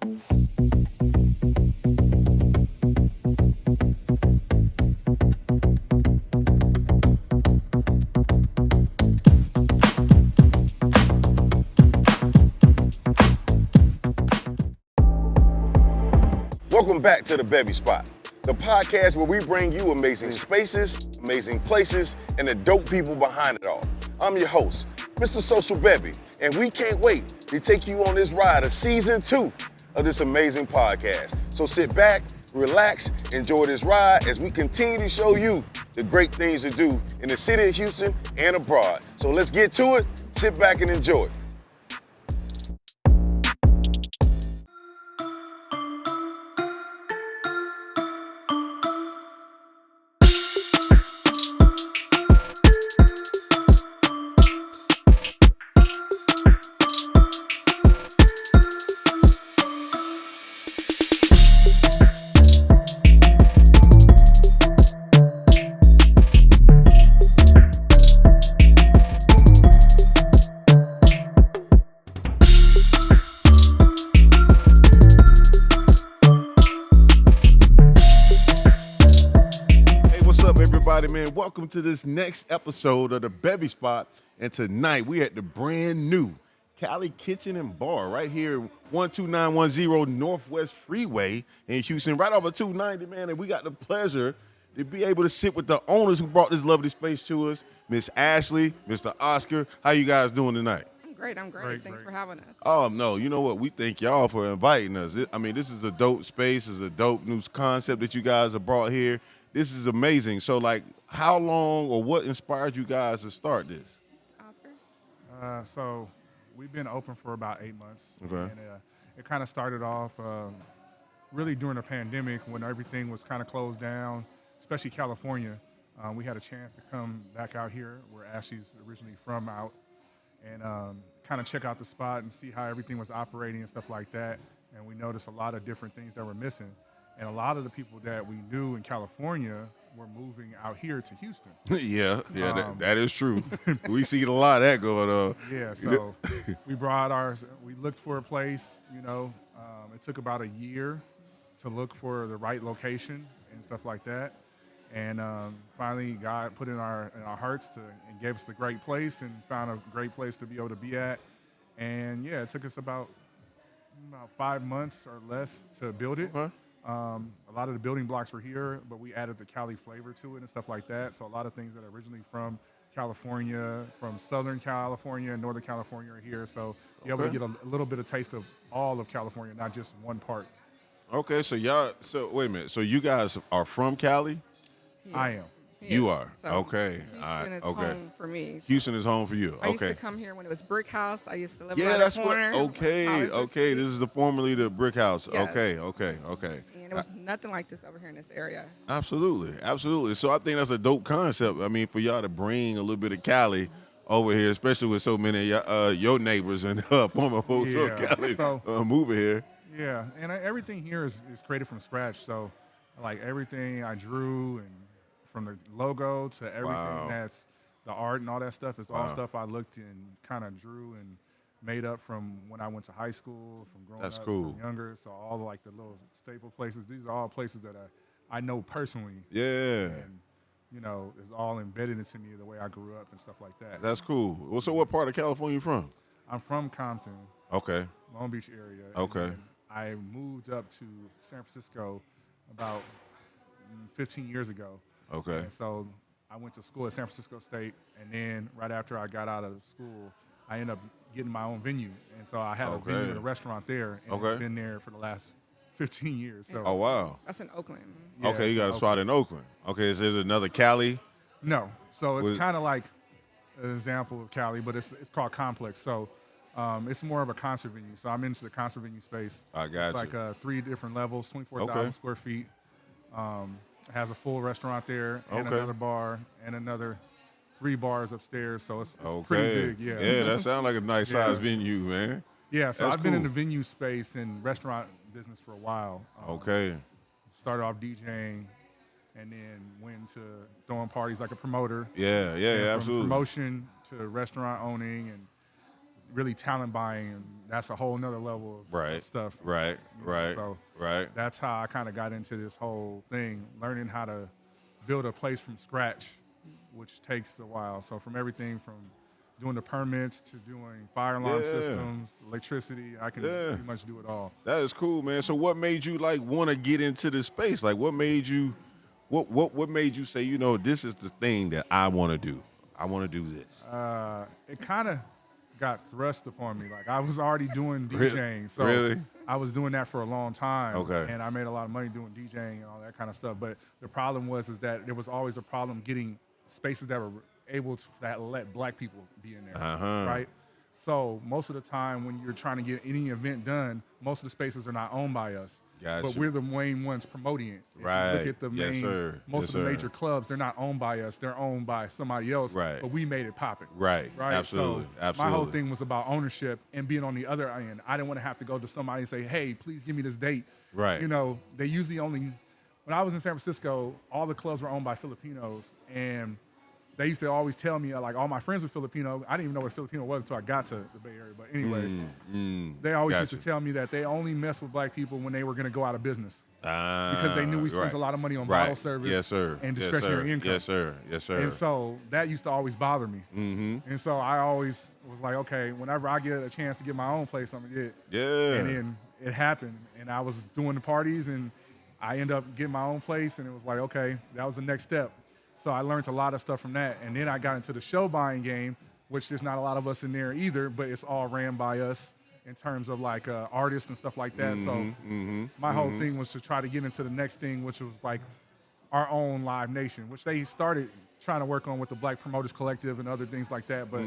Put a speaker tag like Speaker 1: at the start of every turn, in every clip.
Speaker 1: Welcome back to the Bevy Spot, the podcast where we bring you amazing spaces, amazing places, and the dope people behind it all. I'm your host, Mr. Social Bevy, and we can't wait to take you on this ride of season 2 of this amazing podcast. So sit back, relax, enjoy this ride as we continue to show you the great things to do in the city of Houston and abroad. So let's get to it, sit back and enjoy. Man, welcome to this next episode of the Bevy Spot, and tonight we at the brand new Cali Kitchen and Bar right here, 12910 Northwest Freeway in Houston, right off of 290, man. And we got the pleasure to be able to sit with the owners who brought this lovely space to us, Miss Ashley, Mr. Oscar. How you guys doing tonight?
Speaker 2: I'm great. Thanks for having us.
Speaker 1: Oh, no, you know what? We thank y'all for inviting us. This is a dope space. This is a dope new concept that you guys have brought here. This is amazing. So, like, how long or what inspired you guys to start this?
Speaker 2: Oscar?
Speaker 3: So we've been open for about 8 months.
Speaker 1: Okay.
Speaker 3: And it kind of started off really during the pandemic when everything was kind of closed down, especially California. We had a chance to come back out here where Ashley's originally from out and kind of check out the spot and see how everything was operating and stuff like that. And we noticed a lot of different things that were missing. And a lot of the people that we knew in California were moving out here to Houston.
Speaker 1: yeah, that is true. We see a lot of that going on.
Speaker 3: Yeah, so we looked for a place, it took about a year to look for the right location and stuff like that. And finally, God put in our hearts and gave us the great place and found a great place to be able to be at. And yeah, it took us about 5 months or less to build it.
Speaker 1: Huh?
Speaker 3: A lot of the building blocks were here, but we added the Cali flavor to it and stuff like that. So a lot of things that are originally from California, from Southern California and Northern California are here. So you're able to get a little bit of taste of all of California, not just one part.
Speaker 1: Okay, so wait a minute. So you guys are from Cali?
Speaker 2: Yeah.
Speaker 3: I am.
Speaker 2: Yeah.
Speaker 1: You are.
Speaker 2: So
Speaker 1: Okay.
Speaker 2: Houston is home for me.
Speaker 1: Houston is home for you.
Speaker 2: I used
Speaker 1: Okay.
Speaker 2: to come here when it was Brick House. I used to live
Speaker 1: Yeah,
Speaker 2: around
Speaker 1: that's
Speaker 2: the corner.
Speaker 1: what. Okay. This is formerly the Brick House.
Speaker 2: Yes.
Speaker 1: Okay.
Speaker 2: And there was nothing like this over here in this area.
Speaker 1: Absolutely. So I think that's a dope concept. I mean, for y'all to bring a little bit of Cali over here, especially with so many of your neighbors and former folks from Cali moving here.
Speaker 3: Yeah, and everything here is created from scratch. So, like, everything I drew and from the logo to everything that's the art and all that stuff is all stuff I looked and kind of drew and made up from when I went to high school, from growing up, from younger. So all like the little staple places, these are all places that I know personally.
Speaker 1: Yeah.
Speaker 3: And, it's all embedded into me the way I grew up and stuff like that.
Speaker 1: That's cool. Well, so what part of California you from?
Speaker 3: I'm from Compton.
Speaker 1: Okay.
Speaker 3: Long Beach area.
Speaker 1: Okay.
Speaker 3: I moved up to San Francisco about 15 years ago.
Speaker 1: Okay.
Speaker 3: And so I went to school at San Francisco State, and then right after I got out of school, I ended up getting my own venue. And so I had a venue and a restaurant there, and it's been there for the last 15 years. So.
Speaker 1: Oh, wow.
Speaker 2: That's in Oakland.
Speaker 1: Yeah, okay, you got a spot in Oakland. Okay, is it another Cali?
Speaker 3: No. So it's kind of like an example of Cali, but it's called Complex. So it's more of a concert venue. So I'm into the concert venue space.
Speaker 1: I got
Speaker 3: you. It's like 3 different levels, 24,000 square feet. Has a full restaurant there and another bar and another 3 bars upstairs. So it's pretty big.
Speaker 1: Yeah, that sounds like a nice size venue, man.
Speaker 3: Yeah, so I've been in the venue space and restaurant business for a while. Started off DJing and then went into throwing parties like a promoter.
Speaker 1: Yeah, absolutely.
Speaker 3: From promotion to restaurant owning and really talent buying, that's a whole nother level of stuff.
Speaker 1: Right.
Speaker 3: So
Speaker 1: Right.
Speaker 3: that's how I kind of got into this whole thing, learning how to build a place from scratch, which takes a while. So from everything from doing the permits to doing fire alarm systems, electricity, I can pretty much do it all.
Speaker 1: That is cool, man. So what made you like want to get into this space? Like what made you what made you say, you know, this is the thing that I want to do. I want to do this.
Speaker 3: It kind of got thrust upon me. Like I was already doing DJing. So
Speaker 1: Really?
Speaker 3: I was doing that for a long time.
Speaker 1: Okay.
Speaker 3: And I made a lot of money doing DJing and all that kind of stuff. But the problem is that there was always a problem getting spaces that were able to that let black people be in there. Right? So most of the time when you're trying to get any event done, most of the spaces are not owned by us.
Speaker 1: Gotcha.
Speaker 3: But we're the main ones promoting it. If
Speaker 1: Right.
Speaker 3: you look at the most of the
Speaker 1: sir.
Speaker 3: major clubs, they're not owned by us. They're owned by somebody else.
Speaker 1: Right.
Speaker 3: But we made it popping.
Speaker 1: Right.
Speaker 3: Right.
Speaker 1: Absolutely.
Speaker 3: So
Speaker 1: Absolutely.
Speaker 3: my whole thing was about ownership and being on the other end. I didn't want to have to go to somebody and say, hey, please give me this date.
Speaker 1: Right.
Speaker 3: You know, they usually only, when I was in San Francisco, all the clubs were owned by Filipinos. And they used to always tell me, like, all my friends were Filipino. I didn't even know what Filipino was until I got to the Bay Area. But anyways, they always used to tell me that they only mess with black people when they were going to go out of business. Because they knew we spent a lot of money on bottle service and discretionary income.
Speaker 1: Yes, sir. Yes, sir.
Speaker 3: And so that used to always bother me. And so I always was like, okay, whenever I get a chance to get my own place, I'm going to get it.
Speaker 1: Yeah.
Speaker 3: And then it happened. And I was doing the parties, and I ended up getting my own place. And it was like, okay, that was the next step. So I learned a lot of stuff from that. And then I got into the show buying game, which there's not a lot of us in there either, but it's all ran by us in terms of like artists and stuff like that. So my whole thing was to try to get into the next thing, which was like our own Live Nation, which they started trying to work on with the Black Promoters Collective and other things like that. But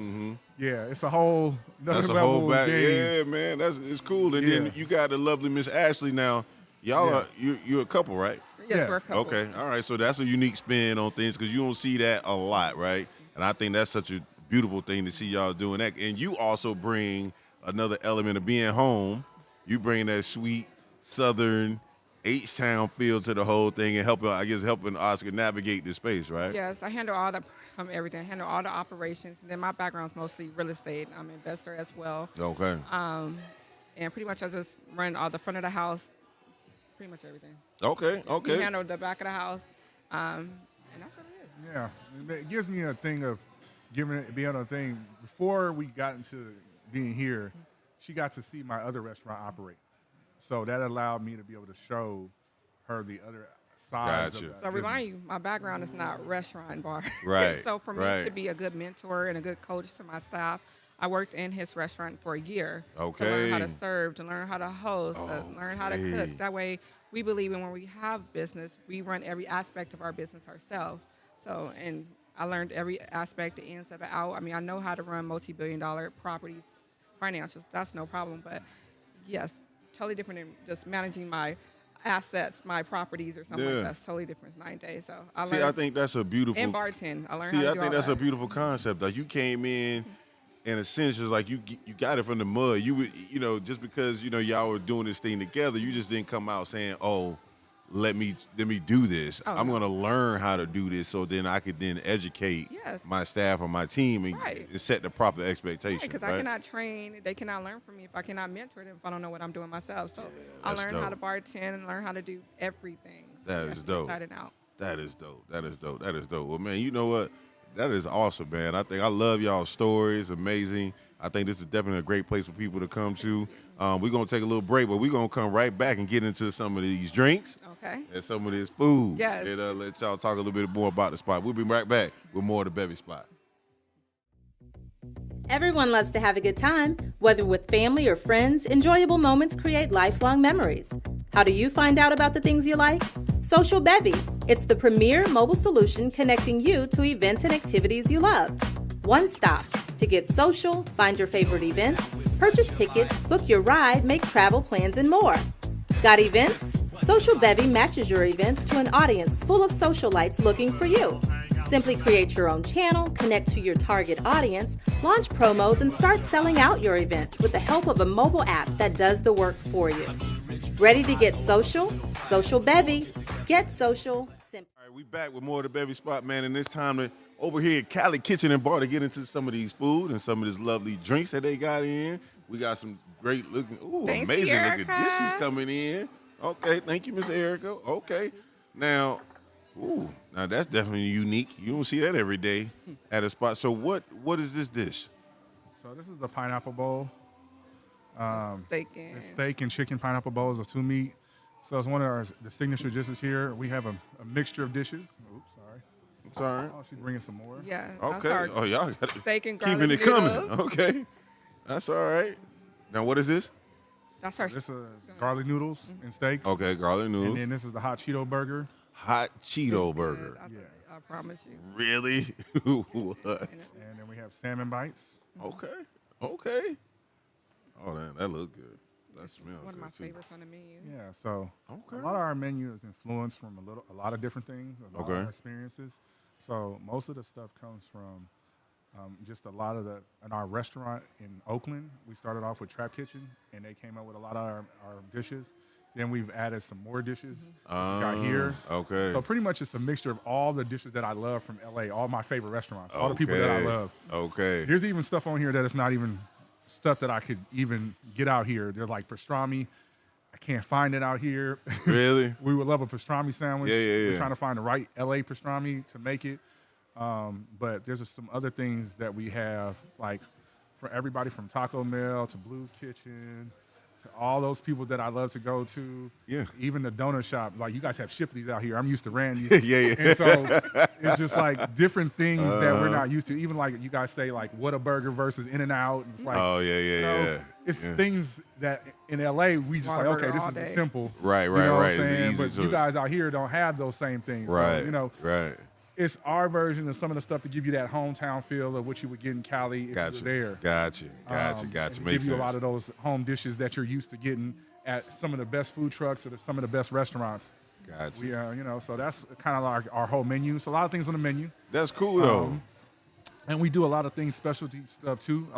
Speaker 3: yeah, it's a whole another level of game.
Speaker 1: Yeah, man, it's cool. And then you got the lovely Miss Ashley now. Y'all are you're a couple, right?
Speaker 2: Yes, we're a couple.
Speaker 1: Okay, all right. So that's a unique spin on things because you don't see that a lot, right? And I think that's such a beautiful thing to see y'all doing that. And you also bring another element of being home. You bring that sweet Southern H-Town feel to the whole thing and helping Oscar navigate the space, right?
Speaker 2: Yes, I handle all the everything. I handle all the operations. And then my background's mostly real estate. I'm an investor as well.
Speaker 1: Okay.
Speaker 2: And pretty much I just run all the front of the house, pretty much everything.
Speaker 1: Okay.
Speaker 2: We handle the back of the house, and that's what it is.
Speaker 3: Yeah, it gives me a thing of being on a thing. Before we got into being here, she got to see my other restaurant operate. So that allowed me to be able to show her the other sides of that.
Speaker 2: So remind you, my background is not restaurant and bar.
Speaker 1: Right.
Speaker 2: So for me to be a good mentor and a good coach to my staff, I worked in his restaurant for a year to learn how to serve, to learn how to host, to learn how to cook. That way, we believe in when we have business, we run every aspect of our business ourselves. So, and I learned every aspect, the ins of it out. I mean, I know how to run multi-billion-dollar properties, financials. That's no problem. But yes, totally different than just managing my assets, my properties or something like that. That's totally different. It's 9 days. So I learned.
Speaker 1: I think that's a beautiful.
Speaker 2: And bartend. I learned how to do
Speaker 1: I think that's
Speaker 2: all
Speaker 1: a beautiful concept. Like you came in. In a sense, it's like you got it from the mud. You just because y'all were doing this thing together, you just didn't come out saying, "Oh, let me do this. I'm going to learn how to do this, so then I could then educate my staff or my team and set the proper expectations."
Speaker 2: Because I cannot train, they cannot learn from me if I cannot mentor them if I don't know what I'm doing myself. So I learned how to bartend and learn how to do everything.
Speaker 1: That is dope.
Speaker 2: Inside and out.
Speaker 1: That is dope. That is dope. That is dope. Well, man, you know what? That is awesome, man. I love y'all's stories. Amazing. I think this is definitely a great place for people to come to. We're going to take a little break, but we're going to come right back and get into some of these drinks.
Speaker 2: Okay.
Speaker 1: And some of this food.
Speaker 2: Yes.
Speaker 1: And let y'all talk a little bit more about the spot. We'll be right back with more of the Bevy Spot.
Speaker 4: Everyone loves to have a good time. Whether with family or friends, enjoyable moments create lifelong memories. How do you find out about the things you like? Social Bevy. It's the premier mobile solution connecting you to events and activities you love. One stop to get social, find your favorite events, purchase tickets, book your ride, make travel plans, and more. Got events? Social Bevy matches your events to an audience full of socialites looking for you. Simply create your own channel, connect to your target audience, launch promos, and start selling out your events with the help of a mobile app that does the work for you. Ready to get social? Social Bevy. Get social.
Speaker 1: All right, we back with more of the Bevy Spot, man, and it's time to over here at Cali Kitchen and Bar to get into some of these food and some of these lovely drinks that they got in. We got some great looking,
Speaker 2: Thanks,
Speaker 1: amazing looking
Speaker 2: Erica.
Speaker 1: dishes coming in. Okay, thank you, Miss Erica. Okay, now that's definitely unique. You don't see that every day at a spot. So what is this dish?
Speaker 3: So this is the pineapple bowl.
Speaker 2: It's
Speaker 3: Steak and chicken pineapple bowls of 2 meat. So it's one of the signature dishes here. We have a mixture of dishes. Oops, sorry.
Speaker 1: I'm sorry.
Speaker 3: Oh, she's bringing some more.
Speaker 2: Yeah.
Speaker 1: Okay. Oh, y'all got
Speaker 2: steak and garlic
Speaker 1: keeping it
Speaker 2: noodles.
Speaker 1: coming. Okay. That's all right. Now, what is this?
Speaker 2: That's our.
Speaker 3: This is garlic noodles and steak.
Speaker 1: Okay, garlic noodles.
Speaker 3: And then this is the hot Cheeto burger.
Speaker 1: Hot Cheeto burger.
Speaker 2: I promise you.
Speaker 1: Really? What?
Speaker 3: And then we have salmon bites.
Speaker 1: Okay. Oh, man, that look good. That smells
Speaker 2: one of my
Speaker 1: good, too.
Speaker 2: favorites on the menu.
Speaker 3: Yeah, so a lot of our menu is influenced from a lot of different things, a lot of our experiences. So most of the stuff comes from just a lot of in our restaurant in Oakland, we started off with Trap Kitchen, and they came up with a lot of our dishes. Then we've added some more dishes we got here.
Speaker 1: Okay.
Speaker 3: So pretty much it's a mixture of all the dishes that I love from LA, all my favorite restaurants, all the people that I love.
Speaker 1: Okay.
Speaker 3: There's even stuff on here that is not even stuff that I could even get out here. They're like pastrami. I can't find it out here.
Speaker 1: Really?
Speaker 3: We would love a pastrami sandwich.
Speaker 1: Yeah.
Speaker 3: We're trying to find the right LA pastrami to make it. But there's just some other things that we have, like for everybody from Taco Bell to Blues Kitchen to all those people that I love to go to.
Speaker 1: Yeah.
Speaker 3: Even the donut shop. Like, you guys have Shipley's out here. I'm used to Randy's.
Speaker 1: Yeah.
Speaker 3: And so it's just like different things that we're not used to. Even like you guys say, like, Whataburger versus In-N-Out. It's like, it's things that in LA we just like, okay, this is simple.
Speaker 1: Right.
Speaker 3: You know what I'm saying?
Speaker 1: It's
Speaker 3: But
Speaker 1: easy
Speaker 3: you guys out here don't have those same things.
Speaker 1: Right.
Speaker 3: So,
Speaker 1: Right.
Speaker 3: it's our version of some of the stuff to give you that hometown feel of what you would get in Cali if you were there.
Speaker 1: Gotcha.
Speaker 3: And
Speaker 1: Makes
Speaker 3: give you a lot
Speaker 1: sense.
Speaker 3: of those home dishes that you're used to getting at some of the best food trucks or some of the best restaurants.
Speaker 1: Gotcha.
Speaker 3: We, so that's kind of like our whole menu. So a lot of things on the menu.
Speaker 1: That's cool though.
Speaker 3: And we do a lot of things, specialty stuff too.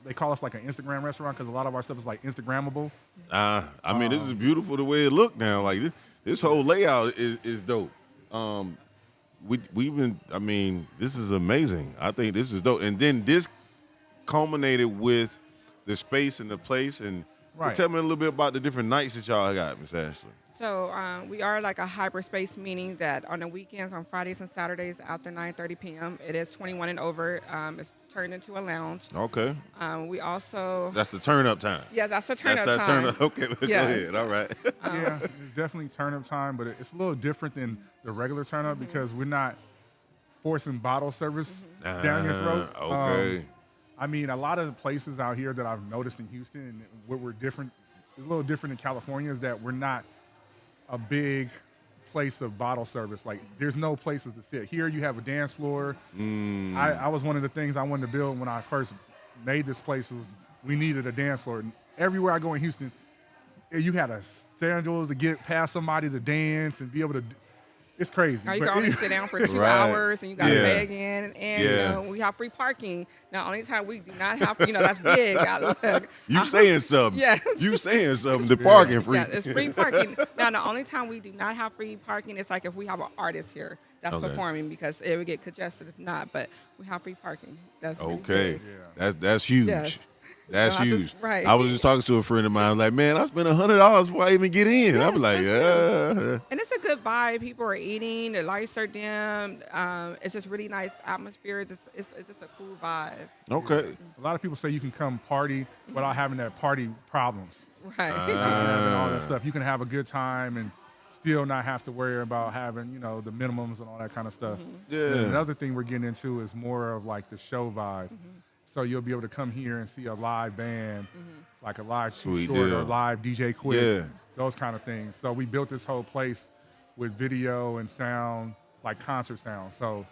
Speaker 3: They call us like an Instagram restaurant because a lot of our stuff is like Instagrammable.
Speaker 1: I mean, this is beautiful the way it look now. Like this whole layout is dope. This is amazing. I think this is dope. And then this culminated with the space and the place. And tell me a little bit about the different nights that y'all got, Miss Ashley.
Speaker 2: So we are like a hyperspace, meaning that on the weekends, on Fridays and Saturdays after 9:30 p.m., it is 21 and over. It's turned into a lounge.
Speaker 1: Okay.
Speaker 2: We also...
Speaker 1: That's the turn-up time.
Speaker 2: Yeah, that's the turn-up
Speaker 1: time. Turn-up. Okay, go ahead. All right.
Speaker 3: Yeah, it's definitely turn-up time, but it's a little different than the regular turn-up because we're not forcing bottle service down your throat.
Speaker 1: Okay.
Speaker 3: A lot of the places out here that I've noticed in Houston and where we're different, it's a little different in California, is that we're not a big place of bottle service. Like, there's no places to sit. Here you have a dance floor. I was one of the things I wanted to build when I first made this place was we needed a dance floor. And everywhere I go in Houston, you had a sandals to get past somebody to dance and be able to. It's crazy.
Speaker 2: Now you can only sit down for 2 hours and you got to beg in. And we have free parking. Now, only time we do not have, that's big.
Speaker 1: You saying something.
Speaker 2: Yes.
Speaker 1: You saying something. The parking free.
Speaker 2: Yeah, it's free parking. Now, the only time we do not have free parking is like if we have an artist here that's performing because it would get congested if not. But we have free parking. That's
Speaker 1: okay. That's huge.
Speaker 2: Yes.
Speaker 1: That's huge.
Speaker 2: Right.
Speaker 1: I was just talking to a friend of mine. I was like, man, I spent $100 before I even get in.
Speaker 2: Yes,
Speaker 1: I'm like,
Speaker 2: and it's a good vibe. People are eating. The lights are dim. It's just really nice atmosphere. It's just a cool vibe.
Speaker 1: Okay.
Speaker 3: A lot of people say you can come party without having that party problems.
Speaker 2: Right.
Speaker 3: And all that stuff. You can have a good time and still not have to worry about having, the minimums and all that kind of stuff.
Speaker 1: Yeah.
Speaker 3: And another thing we're getting into is more of like the show vibe. So you'll be able to come here and see a live band, like a live Too Short or live DJ Quick, those kind of things. So we built this whole place with video and sound, like concert sound. So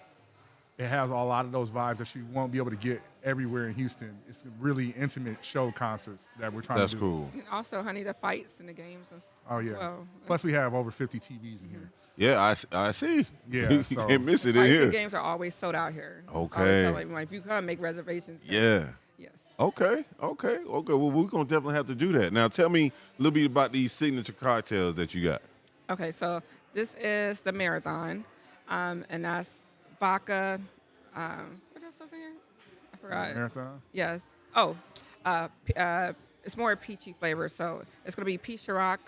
Speaker 3: it has a lot of those vibes that you won't be able to get everywhere in Houston. It's really intimate show concerts that we're trying to do.
Speaker 1: That's cool.
Speaker 2: And also, honey, the fights and the games and
Speaker 3: Oh, yeah.
Speaker 2: well.
Speaker 3: Plus, we have over 50 TVs in here.
Speaker 1: Yeah, I see.
Speaker 3: Yeah,
Speaker 1: you
Speaker 3: so
Speaker 1: can't miss it in
Speaker 2: Fights
Speaker 1: here.
Speaker 2: and games are always sold out here.
Speaker 1: Okay.
Speaker 2: I always tell everyone, if you come, make reservations.
Speaker 1: Yeah.
Speaker 2: Yes.
Speaker 1: Okay. Well, we're going to definitely have to do that. Now, tell me a little bit about these signature cocktails that you got.
Speaker 2: Okay, so this is the Marathon, and that's vodka, What else was in here? I forgot.
Speaker 3: Marathon?
Speaker 2: Yes. Oh, it's more peachy flavor. So it's going to be peach Ciroc,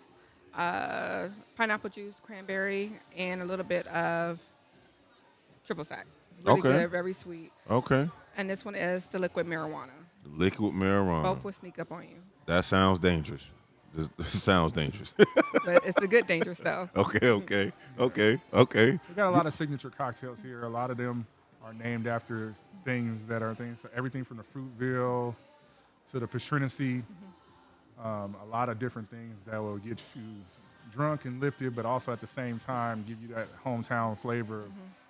Speaker 2: pineapple juice, cranberry, and a little bit of triple sec. Really good, very sweet.
Speaker 1: Okay.
Speaker 2: And this one is the liquid marijuana.
Speaker 1: Liquid marijuana.
Speaker 2: Both will sneak up on you.
Speaker 1: That sounds dangerous. This sounds dangerous.
Speaker 2: But it's a good dangerous though.
Speaker 1: Okay.
Speaker 3: We got a lot of signature cocktails here. A lot of them are named after things that are things. So everything from the Fruitville to the Patrinacy. A lot of different things that will get you drunk and lifted, but also at the same time give you that hometown flavor,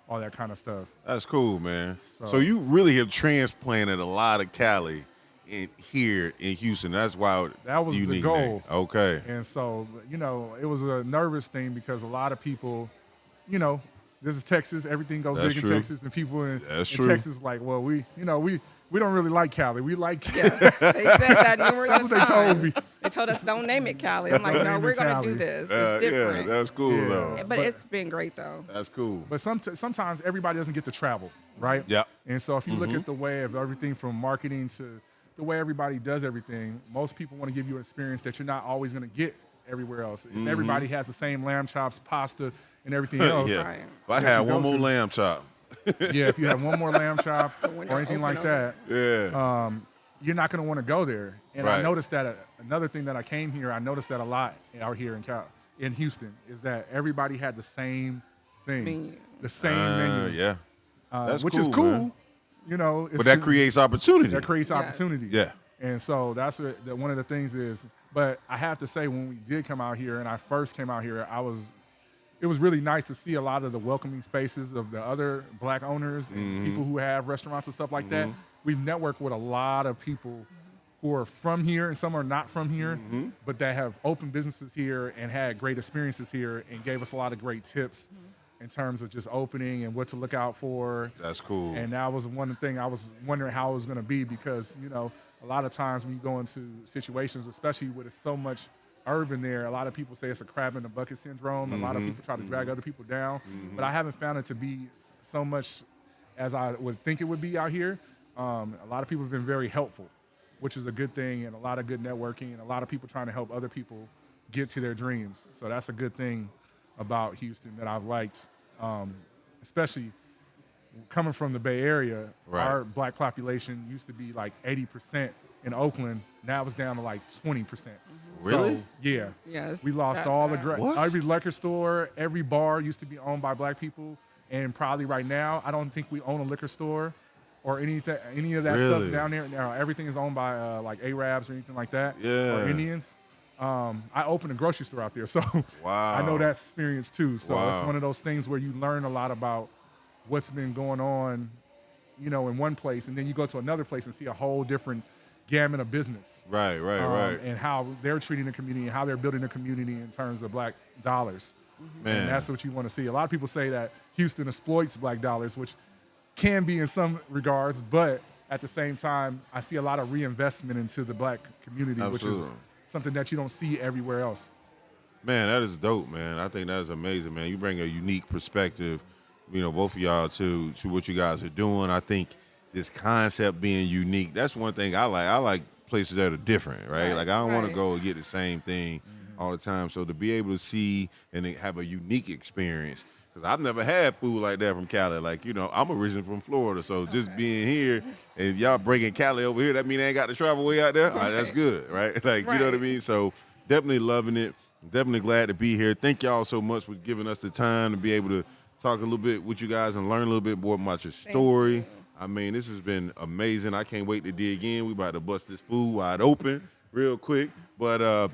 Speaker 3: all that kind of stuff.
Speaker 1: That's cool, man. So you really have transplanted a lot of Cali here in Houston. That's why
Speaker 3: that was the goal.
Speaker 1: Name. Okay.
Speaker 3: And so, it was a nervous thing because a lot of people, this is Texas. Everything goes big in Texas, and people in Texas like, well, we don't really like Cali. We like
Speaker 2: They said that numerous
Speaker 3: That's what
Speaker 2: times.
Speaker 3: they told me.
Speaker 2: They told us don't name it Cali. I'm like, no, we're gonna do this. It's different.
Speaker 1: Yeah, that's cool though.
Speaker 2: But it's been great though.
Speaker 1: That's cool.
Speaker 3: But sometimes everybody doesn't get to travel, right?
Speaker 1: Yeah.
Speaker 3: And so if you look at the way of everything from marketing to the way everybody does everything, most people want to give you an experience that you're not always going to get everywhere else. If everybody has the same lamb chops, pasta, and everything else.
Speaker 2: Right.
Speaker 1: If I had one more lamb chop.
Speaker 3: If you have one more lamb chop or anything like that, you're not going to want to go there. And I noticed that another thing that I came here, I noticed that a lot out here in Houston is that everybody had the same thing, the same menu.
Speaker 1: Yeah. That's
Speaker 3: which
Speaker 1: cool,
Speaker 3: is cool.
Speaker 1: Man.
Speaker 3: It's
Speaker 1: but that creates opportunity.
Speaker 3: That creates opportunity.
Speaker 1: Yeah.
Speaker 3: And so that's one of the things is, but I have to say when we did come out here and I first came out here, it was really nice to see a lot of the welcoming spaces of the other black owners and people who have restaurants and stuff like that. We've networked with a lot of people who are from here and some are not from here, but that have opened businesses here and had great experiences here and gave us a lot of great tips in terms of just opening and what to look out for.
Speaker 1: That's cool.
Speaker 3: And that was one thing I was wondering how it was going to be because, a lot of times when you go into situations, especially with so much urban there, a lot of people say it's a crab in the bucket syndrome. A lot of people try to drag other people down. But I haven't found it to be so much as I would think it would be out here. A lot of people have been very helpful, which is a good thing, and a lot of good networking, and a lot of people trying to help other people get to their dreams. So that's a good thing about Houston that I've liked, especially coming from the Bay Area. Our black population used to be like 80% in Oakland. Now it's down to like 20%.
Speaker 1: Really?
Speaker 3: So, yeah.
Speaker 2: Yes.
Speaker 3: We lost all every liquor store, every bar used to be owned by black people, and probably right now, I don't think we own a liquor store or any of that stuff down there. Now everything is owned by like Arabs or anything like that, or Indians. I opened a grocery store out there, so I know that experience too. So it's one of those things where you learn a lot about what's been going on, in one place, and then you go to another place and see a whole different gamut of business. Right. And how they're treating the community and how they're building the community in terms of black dollars. Man. And that's what you want to see. A lot of people say that Houston exploits black dollars, which can be in some regards, but at the same time, I see a lot of reinvestment into the black community, which is something that you don't see everywhere else.
Speaker 1: Man, that is dope, man. I think that is amazing, man. You bring a unique perspective, both of y'all to what you guys are doing. I think this concept being unique, that's one thing I like. I like places that are different, right? Like I don't want to go and get the same thing all the time. So to be able to see and have a unique experience, because I've never had food like that from Cali. Like, I'm originally from Florida, so just being here and y'all bringing Cali over here, that mean I ain't got to travel way out there? All right, that's good, right? Like, you know what I mean? So definitely loving it. Definitely glad to be here. Thank y'all so much for giving us the time to be able to talk a little bit with you guys and learn a little bit more about your story. I mean, this has been amazing. I can't wait to dig in. We about to bust this food wide open real quick. But,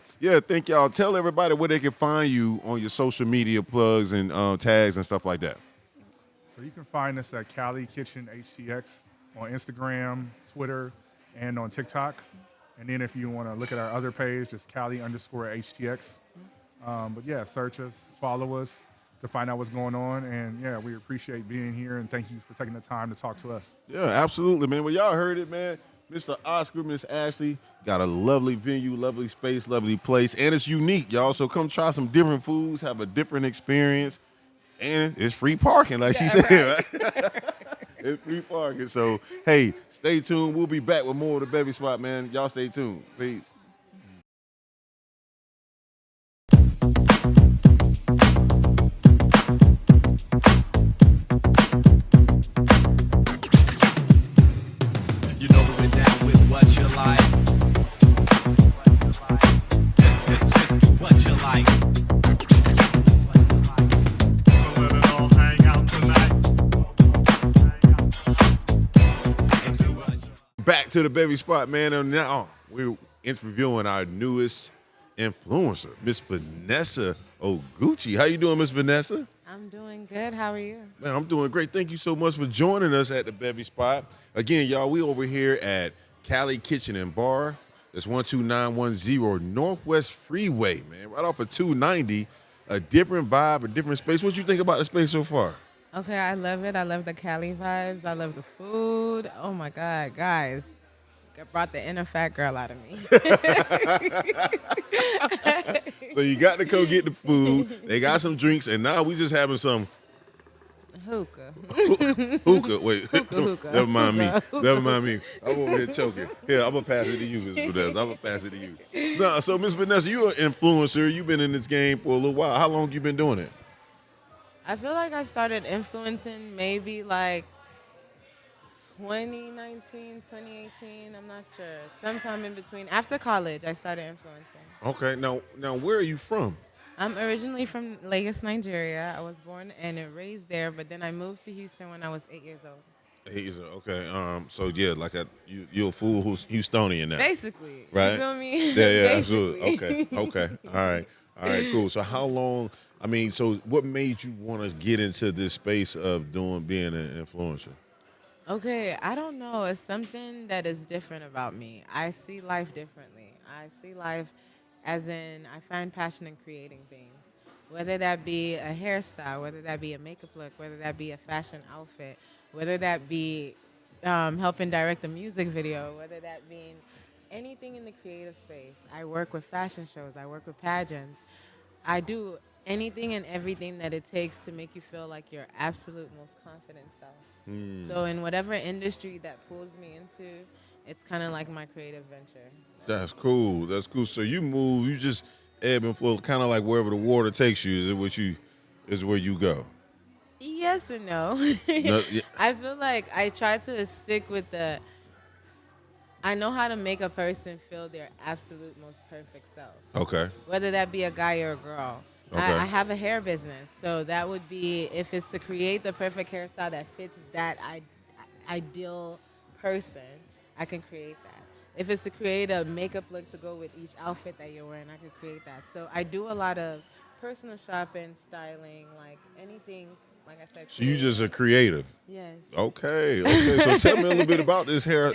Speaker 1: thank y'all. Tell everybody where they can find you on your social media plugs and tags and stuff like that.
Speaker 3: So you can find us at Cali Kitchen HTX on Instagram, Twitter, and on TikTok. And then if you want to look at our other page, just Cali_HTX. Search us, follow us to find out what's going on. And, we appreciate being here, and thank you for taking the time to talk to us.
Speaker 1: Yeah, absolutely, man. Well, y'all heard it, man. Mr. Oscar, Miss Ashley, got a lovely venue, lovely space, lovely place, and it's unique, y'all. So come try some different foods, have a different experience, and it's free parking, like she said. Right? It's free parking. So, hey, stay tuned. We'll be back with more of the Bevy Spot, man. Y'all stay tuned. Peace.
Speaker 5: You know we're down with what you like. Just do what you like. We'll let it all hang out tonight.
Speaker 1: Back to the Bevy Spot, man. And now we're interviewing our newest influencer, Miss Vanessa Ogochi. How you doing, Miss Vanessa?
Speaker 6: I'm doing good. How are you?
Speaker 1: Man, I'm doing great. Thank you so much for joining us at the Bevy Spot. Again, y'all, we over here at Cali Kitchen and Bar. That's 12910 Northwest Freeway, man. Right off of 290. A different vibe, a different space. What you think about the space so far?
Speaker 6: Okay, I love it. I love the Cali vibes. I love the food. Oh my God, guys. Brought the inner fat girl out of me.
Speaker 1: So you got to go get the food. They got some drinks, and now we just having some
Speaker 6: Hookah.
Speaker 1: hookah. Wait,
Speaker 6: Hookah.
Speaker 1: never mind me.
Speaker 6: Hookah.
Speaker 1: Never mind me. I'm over here choking. Here, I'm gonna pass it to you, Miss Vanessa. I'm gonna pass it to you. No, so Miss Vanessa, you're an influencer. You've been in this game for a little while. How long you been doing it?
Speaker 6: I feel like I started influencing maybe like 2019, 2018. I'm not sure. Sometime in between. After college, I started influencing.
Speaker 1: Okay, now where are you from?
Speaker 6: I'm originally from Lagos, Nigeria. I was born and raised there, but then I moved to Houston when I was 8 years old.
Speaker 1: Okay. So yeah, like you're a fool who's Houstonian now.
Speaker 6: Basically.
Speaker 1: Right?
Speaker 6: You feel me?
Speaker 1: Yeah,
Speaker 6: Basically.
Speaker 1: absolutely. Okay. All right, cool. So how long, so what made you want to get into this space of being an influencer?
Speaker 6: Okay, I don't know. It's something that is different about me. I see life differently. I see life as in I find passion in creating things, whether that be a hairstyle, whether that be a makeup look, whether that be a fashion outfit, whether that be helping direct a music video, whether that be anything in the creative space. I work with fashion shows. I work with pageants. I do anything and everything that it takes to make you feel like your absolute most confident self. So in whatever industry that pulls me into, it's kind of like my creative venture.
Speaker 1: That's cool. So you just ebb and flow, kind of like wherever the water takes you is where you go.
Speaker 6: Yes and no.
Speaker 1: No, yeah.
Speaker 6: I feel like I try to stick with I know how to make a person feel their absolute most perfect self.
Speaker 1: Okay.
Speaker 6: Whether that be a guy or a girl.
Speaker 1: Okay.
Speaker 6: I have a hair business, so that would be if it's to create the perfect hairstyle that fits that ideal person, I can create that. If it's to create a makeup look to go with each outfit that you're wearing, I can create that. So I do a lot of personal shopping, styling, like anything, like I said.
Speaker 1: So you just a creative.
Speaker 6: Yes.
Speaker 1: Okay. So tell me a little bit about this hair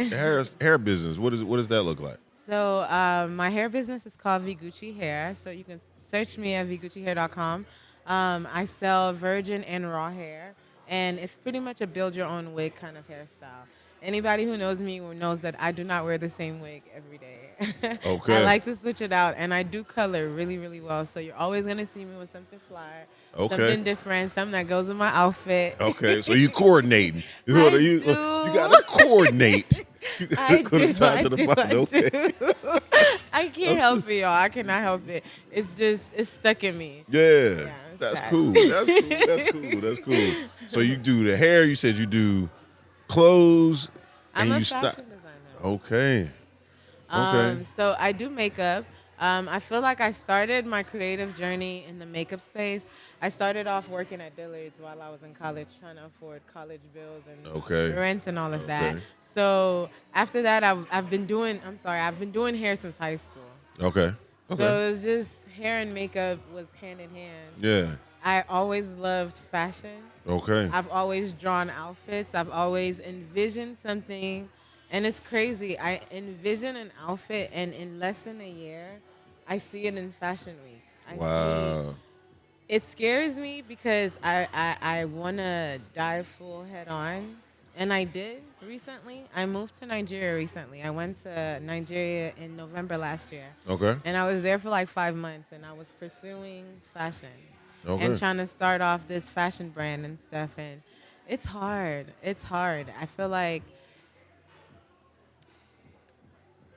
Speaker 1: business. What does that look like?
Speaker 6: So my hair business is called Vguchi Hair. So you can search me at vguchihair.com. I sell virgin and raw hair, and it's pretty much a build-your-own wig kind of hairstyle. Anybody who knows me knows that I do not wear the same wig every day.
Speaker 1: Okay.
Speaker 6: I like to switch it out, and I do color really, really well. So you're always going to see me with something fly, something different, something that goes with my outfit.
Speaker 1: Okay, so you coordinating. You got to coordinate.
Speaker 6: I can't help it, y'all. I cannot help it. It's stuck in me.
Speaker 1: Yeah, that's cool. That's cool. So you do the hair. You said you do clothes.
Speaker 6: I'm a
Speaker 1: fashion
Speaker 6: designer.
Speaker 1: Okay.
Speaker 6: So I do makeup. I feel like I started my creative journey in the makeup space. I started off working at Dillard's while I was in college, trying to afford college bills and rent and all of that. So after that, I've been doing hair since high school.
Speaker 1: Okay.
Speaker 6: So it was just hair and makeup was hand in hand.
Speaker 1: Yeah.
Speaker 6: I always loved fashion.
Speaker 1: Okay.
Speaker 6: I've always drawn outfits. I've always envisioned something. And it's crazy. I envision an outfit, and in less than a year, I see it in Fashion Week.
Speaker 1: Wow.
Speaker 6: It scares me because I want to dive full head on. And I did recently. I moved to Nigeria recently. I went to Nigeria in November last year.
Speaker 1: Okay.
Speaker 6: And I was there for like 5 months, and I was pursuing fashion.
Speaker 1: Okay.
Speaker 6: And trying to start off this fashion brand and stuff. And It's hard. It's hard. I feel like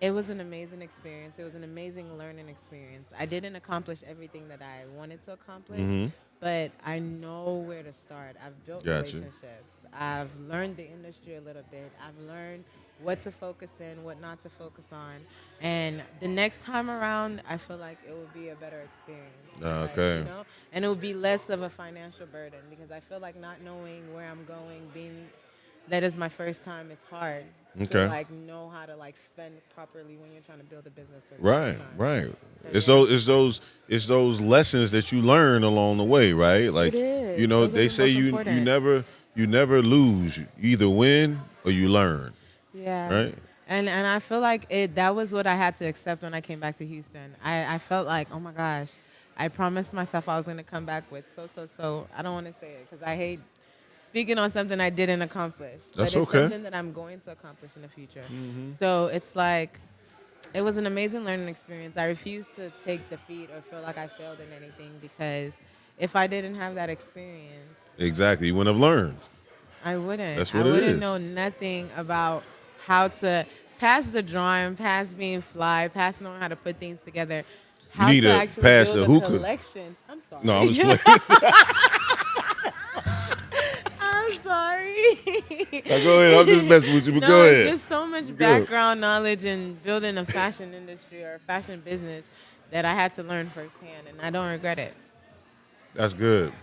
Speaker 6: it was an amazing experience. It was an amazing learning experience. I didn't accomplish everything that I wanted to accomplish, but I know where to start. I've built relationships. I've learned the industry a little bit. I've learned what to focus in, what not to focus on. And the next time around, I feel like it will be a better experience.
Speaker 1: Okay.
Speaker 6: Like, you know? And it will be less of a financial burden because I feel like not knowing where I'm going, that is my first time, it's hard to like know how to like spend properly when you're trying to build a business for the first time.
Speaker 1: Right.
Speaker 6: So,
Speaker 1: It's those lessons that you learn along the way, right? Like,
Speaker 6: it is.
Speaker 1: you know,
Speaker 6: Those are
Speaker 1: they
Speaker 6: the
Speaker 1: say
Speaker 6: most
Speaker 1: you
Speaker 6: important.
Speaker 1: never lose. You either win or you learn.
Speaker 6: Yeah.
Speaker 1: Right?
Speaker 6: And I feel like that was what I had to accept when I came back to Houston. I felt like, oh my gosh, I promised myself I was going to come back with so. I don't want to say it because I hate speaking on something I didn't accomplish.
Speaker 1: That's
Speaker 6: but it's
Speaker 1: okay.
Speaker 6: something that I'm going to accomplish in the future. So it's like, it was an amazing learning experience. I refuse to take defeat or feel like I failed in anything because if I didn't have that experience,
Speaker 1: Exactly. You wouldn't have learned.
Speaker 6: I wouldn't.
Speaker 1: That's what
Speaker 6: I
Speaker 1: it
Speaker 6: wouldn't
Speaker 1: is.
Speaker 6: know nothing about how to pass the drawing, pass being fly, pass knowing how to put things together. How
Speaker 1: need
Speaker 6: to
Speaker 1: to
Speaker 6: actually
Speaker 1: pass
Speaker 6: build
Speaker 1: the
Speaker 6: a
Speaker 1: hookah.
Speaker 6: collection. I'm sorry.
Speaker 1: No, I'm just playing.
Speaker 6: I'm sorry.
Speaker 1: Now, go ahead. I'm just messing with you, but
Speaker 6: No,
Speaker 1: go
Speaker 6: it's
Speaker 1: ahead.
Speaker 6: just so much background knowledge in building a fashion industry or a fashion business that I had to learn firsthand, and I don't regret it.
Speaker 1: That's good.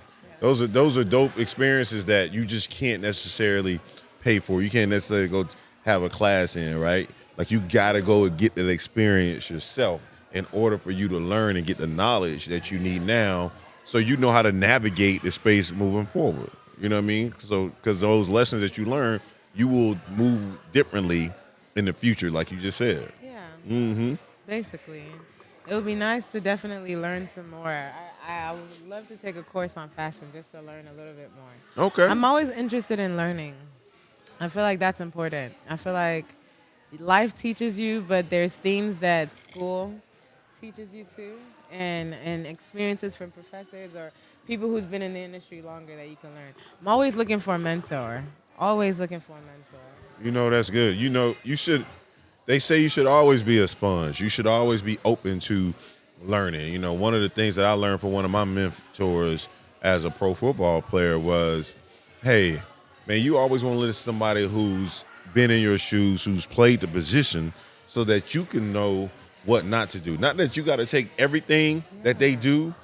Speaker 1: Those are dope experiences that you just can't necessarily pay for. You can't necessarily go have a class in, right? Like you gotta go and get that experience yourself in order for you to learn and get the knowledge that you need now, so you know how to navigate the space moving forward. You know what I mean? So because those lessons that you learn, you will move differently in the future, like you just said.
Speaker 6: Yeah. Basically, it would be nice to definitely learn some more. I would love to take a course on fashion just to learn a little bit more.
Speaker 1: Okay.
Speaker 6: I'm always interested in learning. I feel like that's important. I feel like life teaches you, but there's things that school teaches you too, and experiences from professors or people who's been in the industry longer that you can learn. I'm always looking for a mentor. Always looking for a mentor.
Speaker 1: You know, that's good. You know, they say you should always be a sponge. You should always be open to learning. You know, one of the things that I learned from one of my mentors as a pro football player was, hey, man, you always want to listen to somebody who's been in your shoes, who's played the position, so that you can know what not to do. Not that you got to take everything that they do,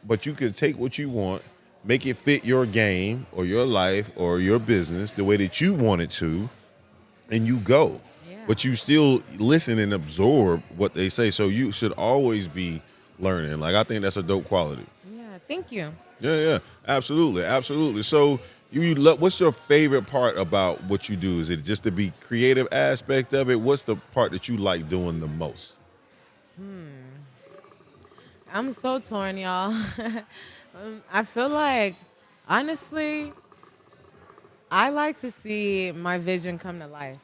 Speaker 1: but you can take what you want, make it fit your game or your life or your business the way that you want it to, and you go.
Speaker 6: Yeah.
Speaker 1: But you still listen and absorb what they say. So you should always be learning. Like, I think that's a dope quality.
Speaker 6: Yeah, thank you.
Speaker 1: Yeah, absolutely. So what's your favorite part about what you do? Is it just the creative aspect of it? What's the part that you like doing the most?
Speaker 6: I'm so torn, y'all. I feel like, honestly, I like to see my vision come to life.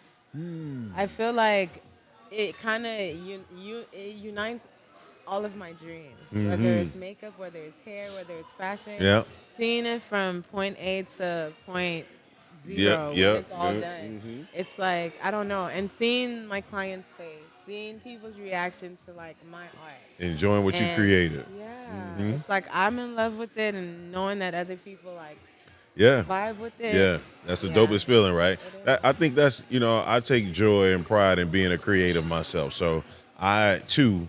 Speaker 6: I feel like it kind of it unites all of my dreams, whether it's makeup, whether it's hair, whether it's fashion.
Speaker 1: Yeah.
Speaker 6: Seeing it from point A to point
Speaker 1: Yep,
Speaker 6: zero when
Speaker 1: yep,
Speaker 6: it's all
Speaker 1: yep,
Speaker 6: done. It's like, I don't know. And seeing my client's face, seeing people's reaction to like my art.
Speaker 1: Enjoying what you
Speaker 6: And,
Speaker 1: created.
Speaker 6: Yeah. It's like I'm in love with it, and knowing that other people like
Speaker 1: Yeah.
Speaker 6: vibe with it.
Speaker 1: Yeah, that's the
Speaker 6: Yeah.
Speaker 1: dopest feeling, right?
Speaker 6: It is.
Speaker 1: I think that's, I take joy and pride in being a creative myself. So I, too,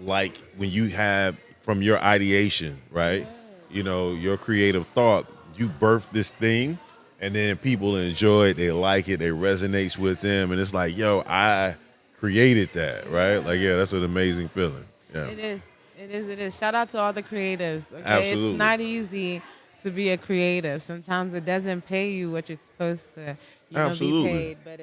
Speaker 1: like when you have from your ideation, right? Your creative thought, you birth this thing, and then people enjoy it, they like it, it resonates with them, and it's like, yo, I created that, right? Like, yeah, that's an amazing feeling. Yeah.
Speaker 6: It is. It is. Shout out to all the creatives. Okay?
Speaker 1: Absolutely.
Speaker 6: It's not easy to be a creative. Sometimes it doesn't pay you what you're supposed to,
Speaker 1: Absolutely.
Speaker 6: be paid. But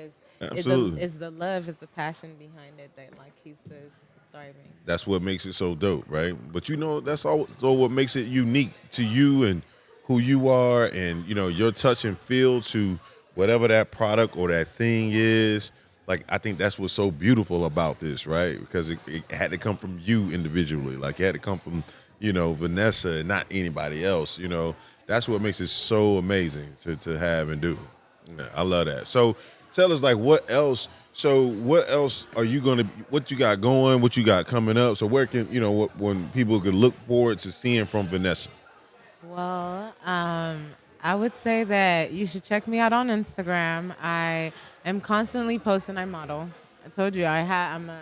Speaker 1: Absolutely.
Speaker 6: it's the love, it's the passion behind it that like keeps us thriving.
Speaker 1: That's what makes it so dope, right? But that's also what makes it unique to you and who you are, and your touch and feel to whatever that product or that thing is. Like, I think that's what's so beautiful about this, right? Because it had to come from you individually. Like, it had to come from Vanessa and not anybody else. That's what makes it so amazing to have and do. Yeah, I love that. So tell us, like, what else? So what else are you what you got going? What you got coming up? So where can when people could look forward to seeing from Vanessa?
Speaker 6: Well, I would say that you should check me out on Instagram. I am constantly posting. I model. I told you I'm a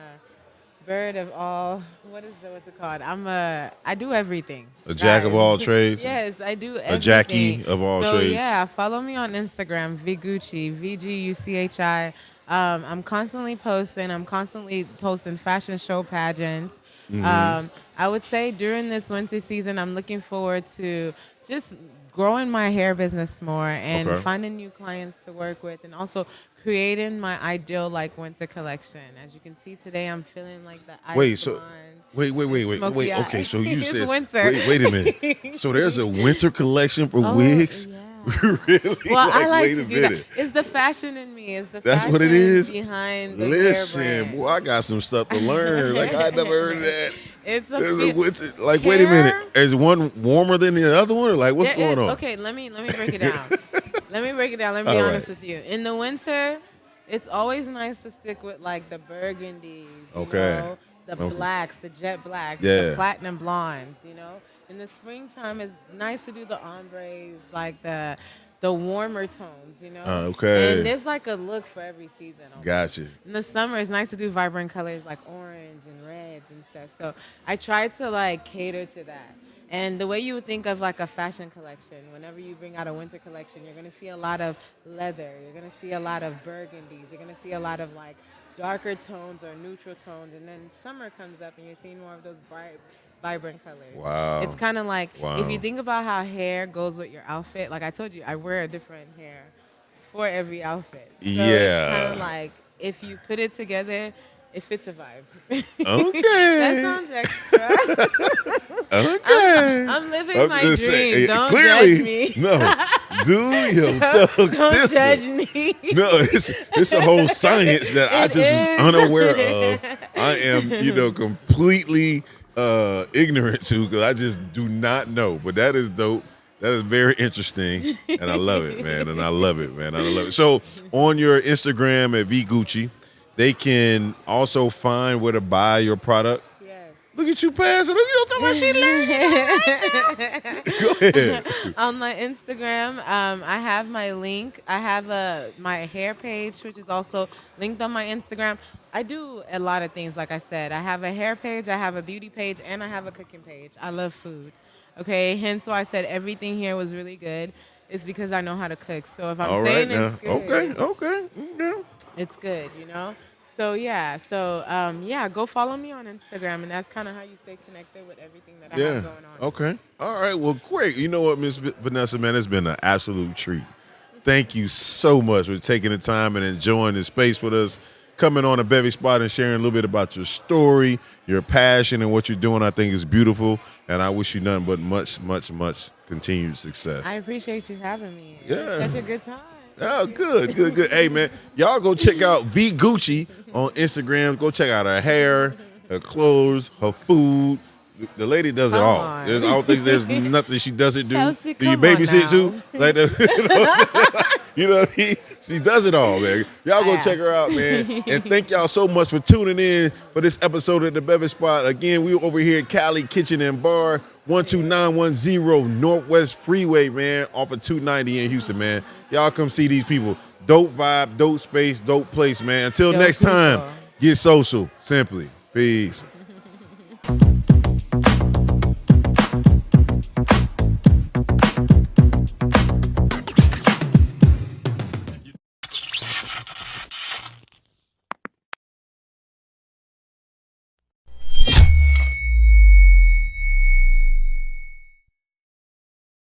Speaker 6: bird of all. What's it called? I do everything.
Speaker 1: A jack of all trades.
Speaker 6: Yes, I do everything.
Speaker 1: A Jackie of all trades.
Speaker 6: So yeah, follow me on Instagram, Vguchi, Vguchi. I'm constantly posting. I'm constantly posting fashion show pageants. Mm-hmm. I would say during this winter season, I'm looking forward to just growing my hair business more and finding new clients to work with, and also creating my ideal winter collection. As you can see today, I'm feeling like the ice
Speaker 1: Wait. Okay, so you
Speaker 6: it's
Speaker 1: said
Speaker 6: winter.
Speaker 1: Wait a minute. So there's a winter collection for wigs?
Speaker 6: Yeah.
Speaker 1: Really?
Speaker 6: Well, I like
Speaker 1: wait
Speaker 6: to
Speaker 1: a
Speaker 6: do that.
Speaker 1: minute.
Speaker 6: It's the fashion in me. It's the
Speaker 1: That's
Speaker 6: fashion
Speaker 1: what it is?
Speaker 6: behind the
Speaker 1: Listen,
Speaker 6: hair brand.
Speaker 1: boy, I got some stuff to learn. Like, I never heard of that.
Speaker 6: It's a
Speaker 1: There's
Speaker 6: feel-
Speaker 1: winter. Like, wait a minute. Is one warmer than the other one? Or like, what's going on?
Speaker 6: Okay, let me break it down. Let me be
Speaker 1: All
Speaker 6: honest
Speaker 1: right.
Speaker 6: with you. In the winter, it's always nice to stick with the burgundies,
Speaker 1: Okay.
Speaker 6: the blacks, the jet blacks,
Speaker 1: Yeah.
Speaker 6: the platinum blondes, In the springtime, it's nice to do the ombres, the warmer tones,
Speaker 1: Okay.
Speaker 6: And there's a look for every season. Almost.
Speaker 1: Gotcha.
Speaker 6: In the summer, it's nice to do vibrant colors like orange and reds and stuff. So I try to cater to that. And the way you would think of a fashion collection, whenever you bring out a winter collection, you're going to see a lot of leather. You're going to see a lot of burgundies. You're going to see a lot of darker tones or neutral tones. And then summer comes up and you're seeing more of those bright, vibrant colors.
Speaker 1: Wow.
Speaker 6: It's kind of
Speaker 1: Wow.
Speaker 6: if you think about how hair goes with your outfit, like I told you, I wear a different hair for every outfit. So
Speaker 1: Yeah.
Speaker 6: It's kind of if you put it together, it fits a vibe.
Speaker 1: Okay.
Speaker 6: That sounds extra.
Speaker 1: Okay.
Speaker 6: I'm living my dream.
Speaker 1: just saying,
Speaker 6: Don't
Speaker 1: clearly,
Speaker 6: judge me.
Speaker 1: No. Do your dog.
Speaker 6: Don't judge me.
Speaker 1: No, it's a whole science that I just was unaware of. I am, completely ignorant to, because I just do not know. But that is dope. That is very interesting, and I love it, man. And I love it, man. I love it. So on your Instagram at Vguchi, they can also find where to buy your product.
Speaker 6: Yes.
Speaker 1: Look at you passing. Look, you don't talk about shit. Go ahead.
Speaker 6: On my Instagram, I have my link. I have my hair page, which is also linked on my Instagram. I do a lot of things, like I said. I have a hair page, I have a beauty page, and I have a cooking page. I love food. Okay, hence why I said everything here was really good. It's because I know how to cook. So if I'm saying it's good,
Speaker 1: Okay.
Speaker 6: it's good, So yeah, go follow me on Instagram, and that's kind of how you stay connected with everything that I have going on.
Speaker 1: Okay. All right. Well, great. You know what, Miss Vanessa, man, it's been an absolute treat. Thank you so much for taking the time and enjoying this space with us, coming on a Bevy Spot and sharing a little bit about your story, your passion, and what you're doing. I think is beautiful, and I wish you nothing but much, much, much continued success.
Speaker 6: I appreciate you having me.
Speaker 1: Yeah.
Speaker 6: It's such a good time.
Speaker 1: Oh, good. Hey, man, y'all go check out Vguchi on Instagram. Go check out her hair, her clothes, her food. The lady does it all.
Speaker 6: on.
Speaker 1: I don't think there's nothing she doesn't do.
Speaker 6: Chelsea,
Speaker 1: Do you
Speaker 6: come on
Speaker 1: babysit
Speaker 6: now.
Speaker 1: too? Like, you know what I mean? She does it all, man. Y'all go check her out, man. And thank y'all so much for tuning in for this episode of the Bevy Spot. Again, we over here at Cali Kitchen and Bar, 12910 Northwest Freeway, man, off of 290 in Houston, man. Y'all come see these people. Dope vibe, dope space, dope place, man. Until next time, get social, simply. Peace.